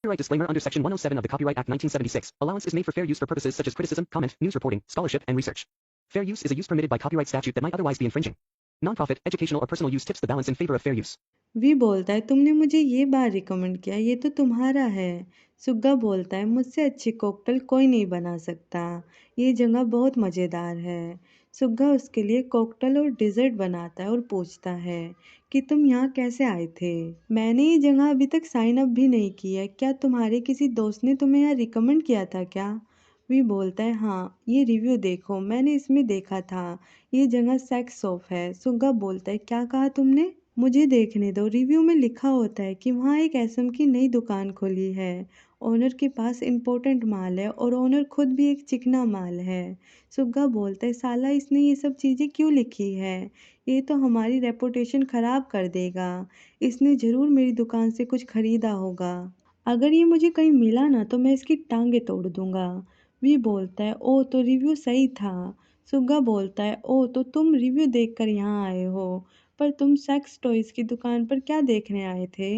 Copyright disclaimer under Section 107 of the Copyright Act 1976. Allowance is made for fair use for purposes such as criticism, comment, news reporting, scholarship, and research. Fair use is a use permitted by copyright statute that might otherwise be infringing. Non-profit, educational or personal use tips the balance in favor of fair use. वी बोलता है तुमने मुझे ये बार recommend किया, ये तो तुम्हारा है। सुग्गा बोलता है मुझसे अच्छी कॉकटेल कोई नहीं बना सकता, ये जगह बहुत मज़ेदार है। सुग्गा उसके लिए कॉकटेल और डिज़र्ट बनाता है और पूछता है कि तुम यहाँ कैसे आए थे। मैंने ये जगह अभी तक साइन अप भी नहीं की है, क्या तुम्हारे किसी दोस्त ने तुम्हें यहाँ रिकमेंड किया था क्या? वी बोलता है हाँ, ये रिव्यू देखो, मैंने इसमें देखा था, ये जगह सेक्स ऑफ है। सुग्गा बोलता है क्या कहा तुमने? मुझे देखने दो, रिव्यू में लिखा होता है कि वहाँ एक एसएम की नई दुकान खुली है, ओनर के पास इम्पोर्टेंट माल है और ओनर खुद भी एक चिकना माल है। सुग्गा बोलता है साला इसने ये सब चीज़ें क्यों लिखी है, ये तो हमारी रेपुटेशन ख़राब कर देगा, इसने ज़रूर मेरी दुकान से कुछ ख़रीदा होगा, अगर ये मुझे कहीं मिला ना तो मैं इसकी टांगें तोड़ दूंगा। वी बोलता है ओ तो रिव्यू सही था। सुग्गा बोलता है ओ तो तुम रिव्यू देखकर यहाँ आए हो, पर तुम सेक्स टॉयज़ की दुकान पर क्या देखने आए थे?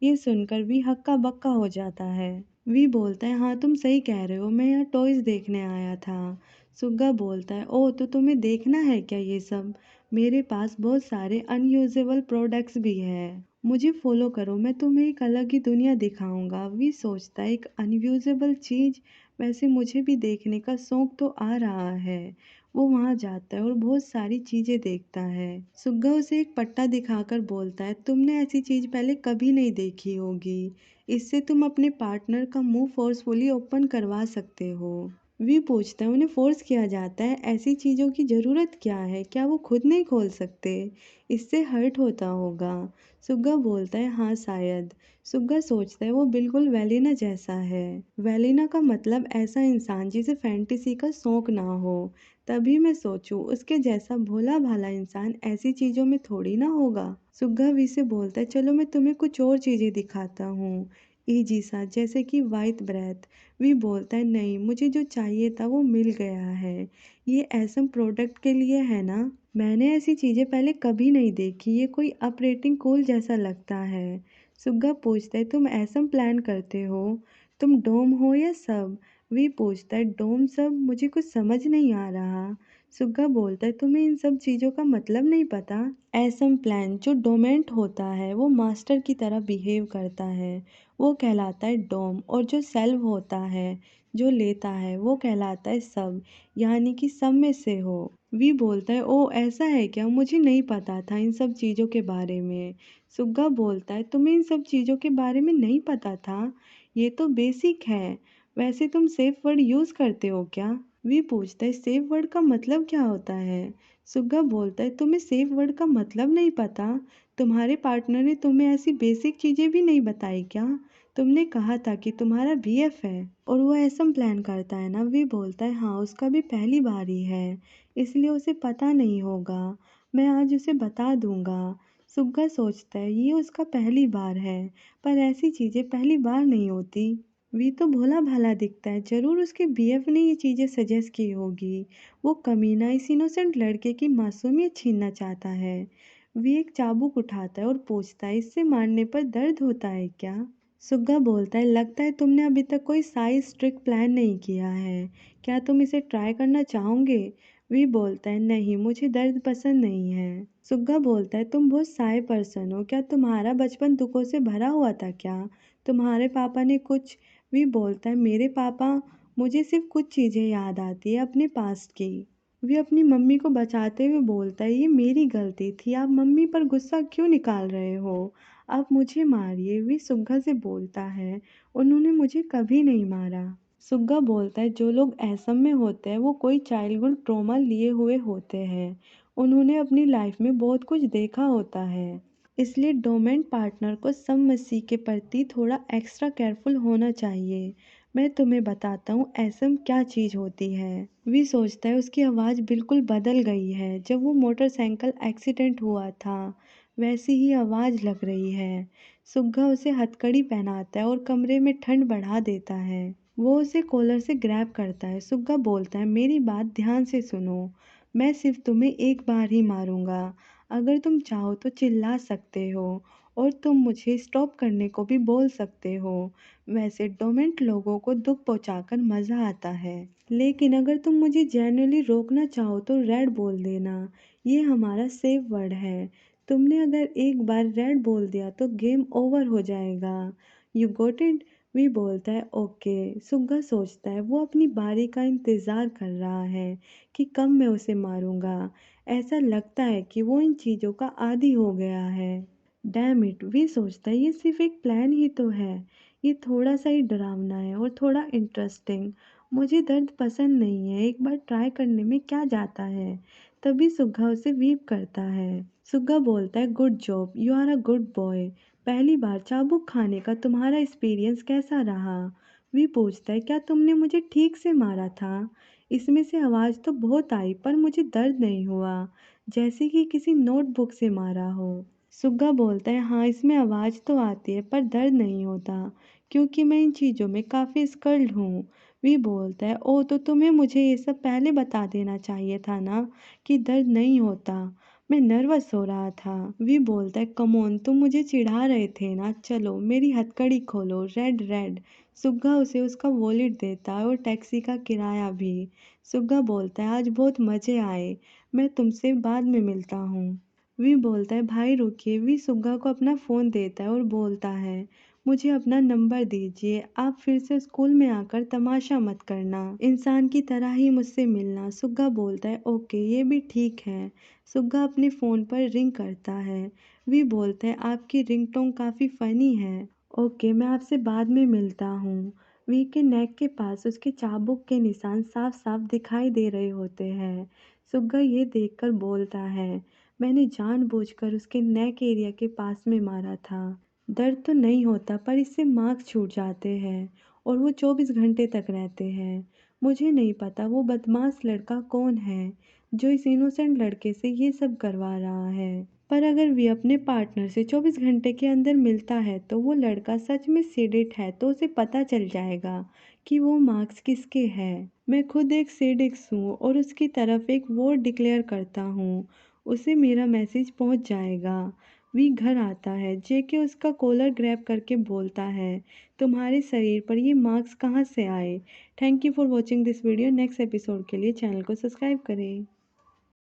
ये सुनकर वी हक्का बक्का हो जाता है। वी बोलता है हाँ तुम सही कह रहे हो, मैं यहाँ टॉयज़ देखने आया था। सुग्गा बोलता है ओ तो तुम्हें देखना है क्या ये सब? मेरे पास बहुत सारे अनयूजेबल प्रोडक्ट्स भी हैं, मुझे फॉलो करो, मैं तुम्हें एक अलग ही दुनिया दिखाऊंगा। वी सोचता है एक अनयूजेबल चीज़, वैसे मुझे भी देखने का शौक तो आ रहा है। वो वहाँ जाता है और बहुत सारी चीज़ें देखता है। सुग्गा उसे एक पट्टा दिखाकर बोलता है तुमने ऐसी चीज़ पहले कभी नहीं देखी होगी, इससे तुम अपने पार्टनर का मुंह फोर्सफुली ओपन करवा सकते हो। वी पूछता है उन्हें फोर्स किया जाता है, ऐसी चीज़ों की ज़रूरत क्या है, क्या वो खुद नहीं खोल सकते? इससे हर्ट होता होगा। सुग्गा बोलता है हाँ शायद। सुग्गा सोचता है वो बिल्कुल वेलिना जैसा है। वेलिना का मतलब ऐसा इंसान जिसे फैंटेसी का शौक ना हो। तभी मैं सोचूं उसके जैसा भोला भाला इंसान ऐसी चीज़ों में थोड़ी ना होगा। सुग्गा वी से बोलता है चलो मैं तुम्हें कुछ और चीज़ें दिखाता हूँ, इजी सा, जैसे कि वाइट ब्रेथ। वी बोलता है नहीं, मुझे जो चाहिए था वो मिल गया है, ये ऐसा प्रोडक्ट के लिए है ना? मैंने ऐसी चीज़ें पहले कभी नहीं देखी, ये कोई ऑपरेटिंग कूल जैसा लगता है। सुग्गा पूछता है तुम ऐसा प्लान करते हो, तुम डोम हो या सब? वी पूछता है डोम सब, मुझे कुछ समझ नहीं आ रहा। सुग्गा बोलता है तुम्हें इन सब चीज़ों का मतलब नहीं पता? एसम प्लान जो डोमेंट होता है वो मास्टर की तरह बिहेव करता है, वो कहलाता है डोम, और जो सेल्व होता है जो लेता है वो कहलाता है सब, यानी कि सब में से हो। वी बोलता है ओ ऐसा है क्या, मुझे नहीं पता था इन सब चीज़ों के बारे में। सुग्गा बोलता है तुम्हें इन सब चीज़ों के बारे में नहीं पता था, ये तो बेसिक है, वैसे तुम सेफ वर्ड यूज़ करते हो क्या? वी पूछता है सेफ वर्ड का मतलब क्या होता है? सुग्गा बोलता है तुम्हें सेफ वर्ड का मतलब नहीं पता, तुम्हारे पार्टनर ने तुम्हें ऐसी बेसिक चीज़ें भी नहीं बताई क्या? तुमने कहा था कि तुम्हारा बीएफ है और वो ऐसा प्लान करता है ना? वी बोलता है हाँ उसका भी पहली बार ही है, इसलिए उसे पता नहीं होगा, मैं आज उसे बता दूंगा। सुग्गा सोचता है ये उसका पहली बार है, पर ऐसी चीज़ें पहली बार नहीं होती। वी तो भोला भाला दिखता है, जरूर उसके बीएफ ने ये चीज़ें सजेस्ट की होगी, वो कमीना इस इनोसेंट लड़के की मासूमियत छीनना चाहता है। वी एक चाबुक उठाता है और पूछता है इससे मारने पर दर्द होता है क्या? सुग्गा बोलता है लगता है तुमने अभी तक कोई साइज स्ट्रिक्ट प्लान नहीं किया है, क्या तुम इसे ट्राई करना चाहोगे? वी बोलता है नहीं, मुझे दर्द पसंद नहीं है। सुग्गा बोलता है तुम बहुत साय पर्सन हो, क्या तुम्हारा बचपन दुखों से भरा हुआ था क्या? तुम्हारे पापा ने कुछ? वी बोलता है मेरे पापा, मुझे सिर्फ कुछ चीज़ें याद आती है अपने पास्ट की। वे अपनी मम्मी को बचाते हुए बोलता है ये मेरी गलती थी, आप मम्मी पर गुस्सा क्यों निकाल रहे हो, आप मुझे मारिए। वे सुग्गा से बोलता है उन्होंने मुझे कभी नहीं मारा। सुग्गा बोलता है जो लोग ऐसम में होते हैं वो कोई चाइल्डहुड ट्रॉमा लिए हुए होते हैं, उन्होंने अपनी लाइफ में बहुत कुछ देखा होता है, इसलिए डोमेंट पार्टनर को सममसी के प्रति थोड़ा एक्स्ट्रा केयरफुल होना चाहिए। मैं तुम्हें बताता हूँ ऐसम क्या चीज़ होती है। वी सोचता है उसकी आवाज़ बिल्कुल बदल गई है, जब वो मोटरसाइकिल एक्सीडेंट हुआ था वैसी ही आवाज़ लग रही है। सुग्गा उसे हथकड़ी पहनाता है और कमरे में ठंड बढ़ा देता है। वो उसे कॉलर से ग्रैब करता है। सुग्गा बोलता है मेरी बात ध्यान से सुनो, मैं सिर्फ तुम्हें एक बार ही मारूंगा, अगर तुम चाहो तो चिल्ला सकते हो और तुम मुझे स्टॉप करने को भी बोल सकते हो। वैसे डोमेंट लोगों को दुख पहुंचाकर मज़ा आता है, लेकिन अगर तुम मुझे जेन्युइनली रोकना चाहो तो रेड बोल देना। ये हमारा सेफ वर्ड है। तुमने अगर एक बार रेड बोल दिया तो गेम ओवर हो जाएगा। You got it? वी बोलता है ओके। सुग्गा सोचता है वो अपनी बारी का इंतज़ार कर रहा है कि कब मैं उसे मारूंगा। ऐसा लगता है कि वो इन चीज़ों का आदी हो गया है। Damn it! वी सोचता है ये सिर्फ एक प्लान ही तो है। ये थोड़ा सा ही डरावना है और थोड़ा इंटरेस्टिंग। मुझे दर्द पसंद नहीं है, एक बार ट्राई करने में क्या जाता है। तभी सुग्गा उसे वीप करता है। सुग्गा बोलता है good job, you are a good boy. पहली बार चाबुक खाने का तुम्हारा एक्सपीरियंस कैसा रहा? वी पूछता है क्या तुमने मुझे ठीक से मारा था? इसमें से आवाज़ तो बहुत आई पर मुझे दर्द नहीं हुआ, जैसे कि किसी नोटबुक से मारा हो। सुग्गा बोलता है हाँ, इसमें आवाज़ तो आती है पर दर्द नहीं होता, क्योंकि मैं इन चीज़ों में काफ़ी स्किल्ड हूँ। वी बोलता है ओह, तो तुम्हें मुझे ये सब पहले बता देना चाहिए था ना कि दर्द नहीं होता। मैं नर्वस हो रहा था। वी बोलता है कम ऑन, तुम मुझे चिढ़ा रहे थे ना, चलो मेरी हथकड़ी खोलो। Red red. सुग्गा उसे उसका वॉलेट देता है और टैक्सी का किराया भी। सुग्गा बोलता है आज बहुत मज़े आए, मैं तुमसे बाद में मिलता हूँ। वी बोलता है भाई रुकिए। वी सुग्गा को अपना फ़ोन देता है और बोलता है मुझे अपना नंबर दीजिए, आप फिर से स्कूल में आकर तमाशा मत करना, इंसान की तरह ही मुझसे मिलना। सुग्गा बोलता है ओके, ये भी ठीक है। सुग्गा अपने फ़ोन पर रिंग करता है। वी बोलता है आपकी रिंगटोन काफ़ी फ़नी है। ओके, मैं आपसे बाद में मिलता हूँ। वी के नेक के पास उसके चाबुक के निशान साफ साफ दिखाई दे रहे होते हैं। सुग्गा ये देखकर बोलता है मैंने जानबूझकर उसके नेक एरिया के पास में मारा था। दर्द तो नहीं होता पर इससे मार्क्स छूट जाते हैं और वो 24 घंटे तक रहते हैं। मुझे नहीं पता वो बदमाश लड़का कौन है जो इस इनोसेंट लड़के से ये सब करवा रहा है। पर अगर वे अपने पार्टनर से 24 घंटे के अंदर मिलता है तो वो लड़का सच में सेडिट है, तो उसे पता चल जाएगा कि वो मार्क्स किसके हैं। मैं खुद एक सेडिक्स हूँ और उसकी तरफ एक वॉर डिक्लेयर करता हूँ। उसे मेरा मैसेज पहुंच जाएगा। वी घर आता है। जेके उसका कॉलर ग्रैब करके बोलता है तुम्हारे शरीर पर ये मार्क्स कहाँ से आए? Thank you for watching this video. Next episode के लिए चैनल को सब्सक्राइब करें।